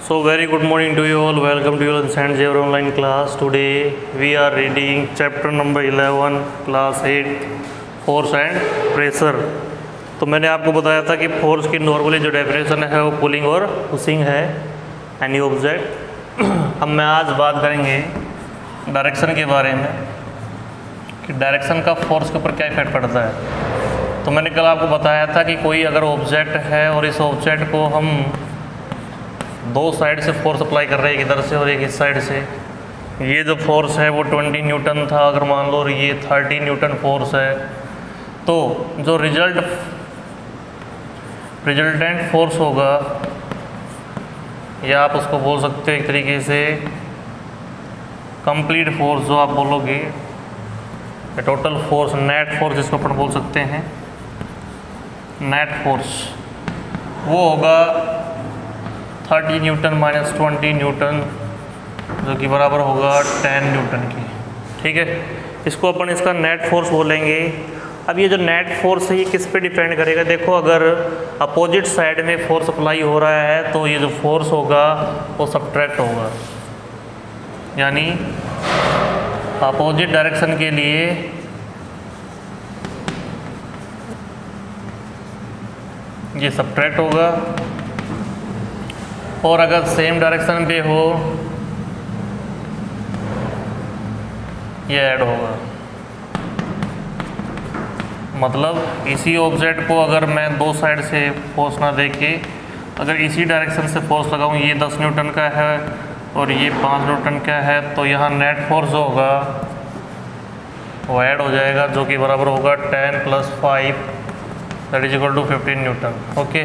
So very good morning to you all. Welcome to you in St. Xavier online class. Today we are reading chapter number 11, class 8, force and pressure. तो मैंने आपको बताया था कि force की normally जो definition है वो पुलिंग और पुशिंग है एनी ऑब्जेक्ट। अब मैं आज बात करेंगे डायरेक्शन के बारे में कि डायरेक्शन का फोर्स के ऊपर क्या इफेक्ट पड़ता है। तो मैंने कल आपको बताया था कि कोई अगर ऑब्जेक्ट है और इस ऑब्जेक्ट को हम दो साइड से फोर्स अप्लाई कर रहे हैं, एक इधर से और एक इस साइड से। ये जो फोर्स है वो 20 न्यूटन था, अगर मान लो, और ये 30 न्यूटन फोर्स है। तो जो रिजल्टेंट फोर्स होगा, या आप उसको बोल सकते हो एक तरीके से कंप्लीट फोर्स, जो आप बोलोगे टोटल फोर्स, नेट फोर्स जिसको अपन बोल सकते हैं, नेट फोर्स वो होगा 30 न्यूटन माइनस 20 न्यूटन, जो कि बराबर होगा 10 न्यूटन की। ठीक है, इसको अपन इसका नेट फोर्स बोलेंगे। अब ये जो नेट फोर्स है ये किस पे डिपेंड करेगा? देखो, अगर अपोजिट साइड में फोर्स अप्लाई हो रहा है तो ये जो फोर्स होगा वो सब्ट्रैक्ट होगा, यानी अपोजिट डायरेक्शन के लिए ये सब्ट्रैक्ट होगा, और अगर सेम डायरेक्शन पे हो ये ऐड होगा। मतलब इसी ऑब्जेक्ट को अगर मैं दो साइड से फोर्स ना दे के अगर इसी डायरेक्शन से फोर्स लगाऊं, ये 10 न्यूटन का है और ये 5 न्यूटन का है, तो यहाँ नेट फोर्स होगा वो ऐड हो जाएगा, जो कि बराबर होगा 10 + 5 that is equal to 15 newton. Okay,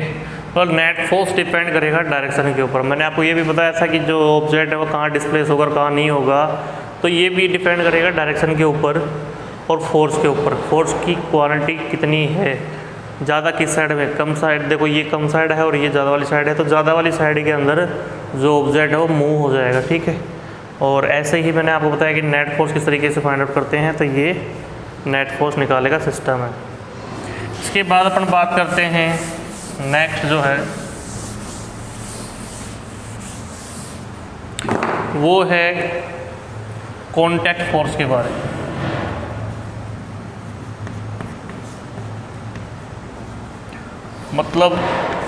तो नेट फोर्स डिपेंड करेगा डायरेक्शन के ऊपर। मैंने आपको ये भी बताया था कि जो ऑब्जेक्ट है वो कहाँ डिस्प्लेस होगा और कहाँ नहीं होगा, तो ये भी डिपेंड करेगा डायरेक्शन के ऊपर और फोर्स के ऊपर। फोर्स की क्वांटिटी कितनी है, ज़्यादा किस साइड में, कम साइड। देखो ये कम साइड है और ये ज़्यादा वाली साइड है, तो ज़्यादा वाली साइड के अंदर जो ऑब्जेक्ट है वो मूव हो जाएगा। ठीक है, और ऐसे ही मैंने आपको बताया कि नेट फोर्स किस तरीके से फाइंड आउट करते हैं, तो ये नेट फोर्स निकालने का सिस्टम है। इसके बाद अपन बात करते हैं नेक्स्ट जो है वो है कॉन्टैक्ट फोर्स के बारे में। मतलब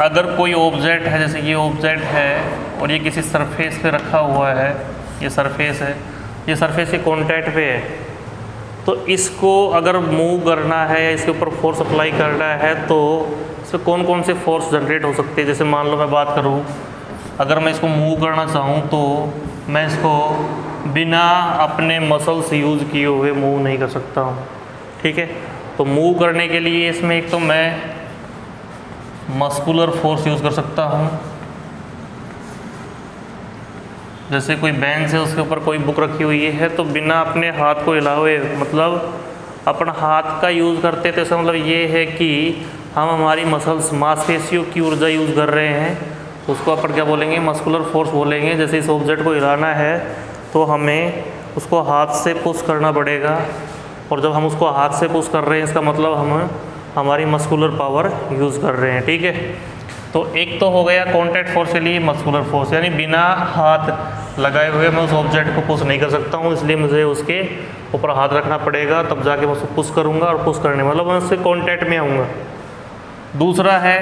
अगर कोई ऑब्जेक्ट है, जैसे ये ऑब्जेक्ट है और ये किसी सरफेस पे रखा हुआ है, ये सरफेस है, ये सरफेस के कॉन्टैक्ट पे है, तो इसको अगर मूव करना है या इसके ऊपर फोर्स अप्लाई करना है तो इसमें कौन कौन से फोर्स जनरेट हो सकते हैं। जैसे मान लो मैं बात करूं, अगर मैं इसको मूव करना चाहूं तो मैं इसको बिना अपने मसल्स यूज़ किए हुए मूव नहीं कर सकता हूं। ठीक है, तो मूव करने के लिए इसमें एक तो मैं मस्कुलर फोर्स यूज़ कर सकता हूं। जैसे कोई बेंच है, उसके ऊपर कोई बुक रखी हुई है, तो बिना अपने हाथ को हिलाए, मतलब अपना हाथ का यूज़ करते, तो इसका मतलब ये है कि हम हमारी मसल्स, मांसपेशियों की ऊर्जा यूज़ कर रहे हैं, तो उसको अपन क्या बोलेंगे, मस्कुलर फोर्स बोलेंगे। जैसे इस ऑब्जेक्ट को हिलाना है तो हमें उसको हाथ से पुश करना पड़ेगा, और जब हम उसको हाथ से पुश कर रहे हैं इसका मतलब हम हमारी मस्कुलर पावर यूज़ कर रहे हैं। ठीक है, तो एक तो हो गया कॉन्टैक्ट फोर्स के लिए मस्कुलर फोर्स, यानी बिना हाथ लगाए हुए मैं उस ऑब्जेक्ट को पुश नहीं कर सकता हूँ, इसलिए मुझे उसके ऊपर हाथ रखना पड़ेगा, तब जाके मैं उसको पुश करूँगा, और पुश करने मतलब मैं उससे कॉन्टैक्ट में आऊँगा। दूसरा है,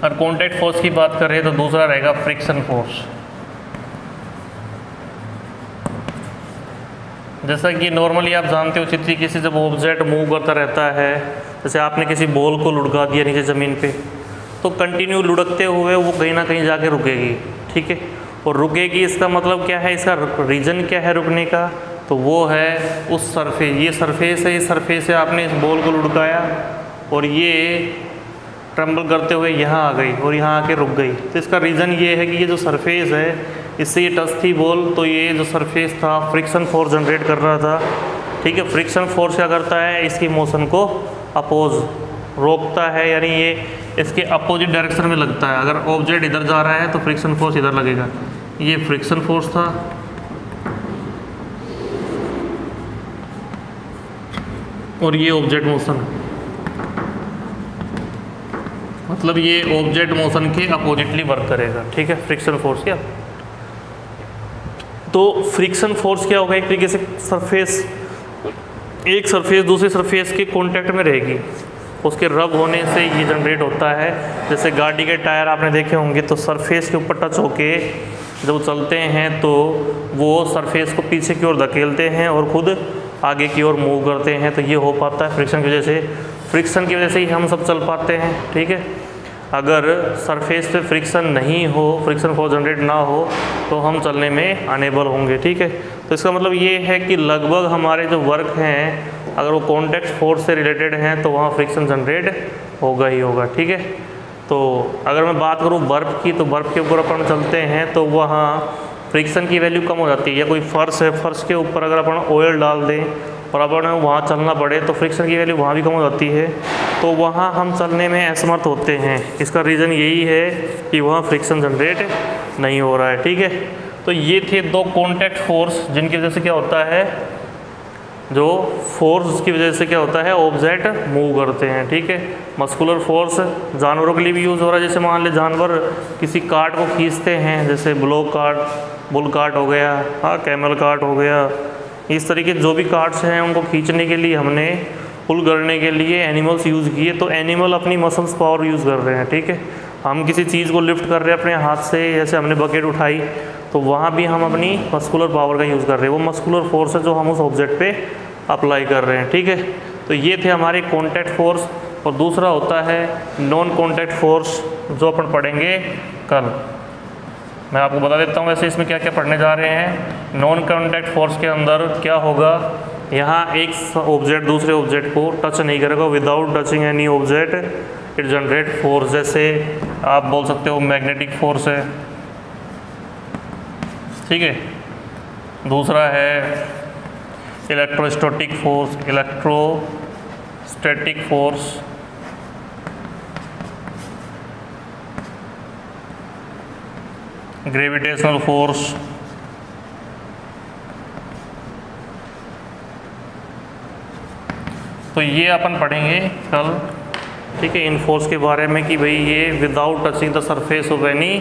अगर कॉन्टैक्ट फोर्स की बात करें तो दूसरा रहेगा फ्रिक्शन फोर्स। जैसा कि नॉर्मली आप जानते हो, इस तरीके से जब ऑब्जेक्ट मूव करता रहता है, जैसे आपने किसी बॉल को लुढ़का दिया नीचे ज़मीन पे, तो कंटिन्यू लुढ़कते हुए वो कहीं ना कहीं जाके रुकेगी। ठीक है, और रुकेगी, इसका मतलब क्या है, इसका रीज़न क्या है रुकने का, तो वो है उस सरफेस, ये सरफेस है, इस सरफेस से आपने इस बॉल को लुढ़काया और ये ट्रम्बल करते हुए यहाँ आ गई और यहाँ आके रुक गई। तो इसका रीज़न ये है कि ये जो सरफेस है, इससे ये टच थी बॉल, तो ये जो सरफेस था फ्रिक्शन फोर्स जनरेट कर रहा था। ठीक है, फ्रिक्शन फोर्स क्या करता है, इसकी मोशन को अपोज रोकता है, यानी ये इसके अपोजिट डायरेक्शन में लगता है। अगर ऑब्जेक्ट इधर जा रहा है तो फ्रिक्शन फोर्स इधर लगेगा, ये फ्रिक्शन फोर्स था। और ये ऑब्जेक्ट मोशन, मतलब ये ऑब्जेक्ट मोशन के अपोजिटली वर्क करेगा, ठीक है, फ्रिक्शन फोर्स क्या। तो फ्रिक्शन फोर्स क्या होगा, एक तरीके से सरफेस, एक सरफेस दूसरे सरफेस के कांटेक्ट में रहेगी, उसके रब होने से ये जनरेट होता है। जैसे गाड़ी के टायर आपने देखे होंगे तो सरफेस के ऊपर टच होके जब चलते हैं तो वो सरफेस को पीछे की ओर धकेलते हैं और खुद आगे की ओर मूव करते हैं, तो ये हो पाता है फ्रिक्शन की वजह से। फ्रिक्शन की वजह से ही हम सब चल पाते हैं, ठीक है। अगर सरफेस पे फ्रिक्शन नहीं हो, फ्रिक्शन फोर्स जनरेट ना हो तो हम चलने में अनेबल होंगे, ठीक है। तो इसका मतलब ये है कि लगभग हमारे जो वर्क हैं अगर वो कॉन्टैक्ट फोर्स से रिलेटेड हैं तो वहाँ फ्रिक्शन जनरेट होगा ही होगा, ठीक है। तो अगर मैं बात करूँ बर्फ़ की, तो बर्फ़ के ऊपर अपन चलते हैं तो वहाँ फ्रिक्शन की वैल्यू कम हो जाती है। या कोई फर्श है, फर्श के ऊपर अगर अपन ऑयल डाल दें और अपन वहाँ चलना पड़े तो फ्रिक्शन की वैल्यू वहाँ भी कम हो जाती है, तो वहाँ हम चलने में असमर्थ होते हैं। इसका रीज़न यही है कि वहाँ फ्रिक्शन जनरेट नहीं हो रहा है, ठीक है। तो ये थे दो कॉन्टैक्ट फोर्स जिनकी वजह से क्या होता है, जो फोर्स की वजह से क्या होता है, ऑब्जेक्ट मूव करते हैं, ठीक है। मस्कुलर फोर्स जानवरों के लिए भी यूज़ हो रहा है। जैसे मान ले जानवर किसी कार्ट को खींचते हैं, जैसे बुल कार्ट हो गया, हाँ, कैमल कार्ट हो गया, इस तरीके जो भी कार्ट्स हैं उनको खींचने के लिए हमने पुल करने के लिए एनिमल्स यूज़ किए। तो एनिमल अपनी मसल्स पावर यूज़ कर रहे हैं, ठीक है। हम किसी चीज़ को लिफ्ट कर रहे हैं अपने हाथ से, जैसे हमने बकेट उठाई तो वहाँ भी हम अपनी मस्कुलर पावर का यूज़ कर रहे हैं। वो मस्कुलर फोर्स है जो हम उस ऑब्जेक्ट पे अप्लाई कर रहे हैं, ठीक है। तो ये थे हमारे कॉन्टैक्ट फोर्स। और दूसरा होता है नॉन कॉन्टैक्ट फोर्स, जो अपन पढ़ेंगे कल। मैं आपको बता देता हूँ वैसे इसमें क्या क्या पढ़ने जा रहे हैं। नॉन कॉन्टैक्ट फोर्स के अंदर क्या होगा, यहाँ एक ऑब्जेक्ट दूसरे ऑब्जेक्ट को टच नहीं करेगा, without touching any object it generate force. जैसे आप बोल सकते हो मैग्नेटिक फोर्स है, ठीक है। दूसरा है इलेक्ट्रोस्टैटिक फोर्स, ग्रेविटेशनल फोर्स, तो ये अपन पढ़ेंगे कल, ठीक है, इन फोर्स के बारे में कि भाई ये without touching the surface of any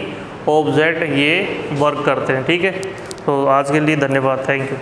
object ये वर्क करते हैं, ठीक है। तो आज के लिए धन्यवाद, थैंक यू।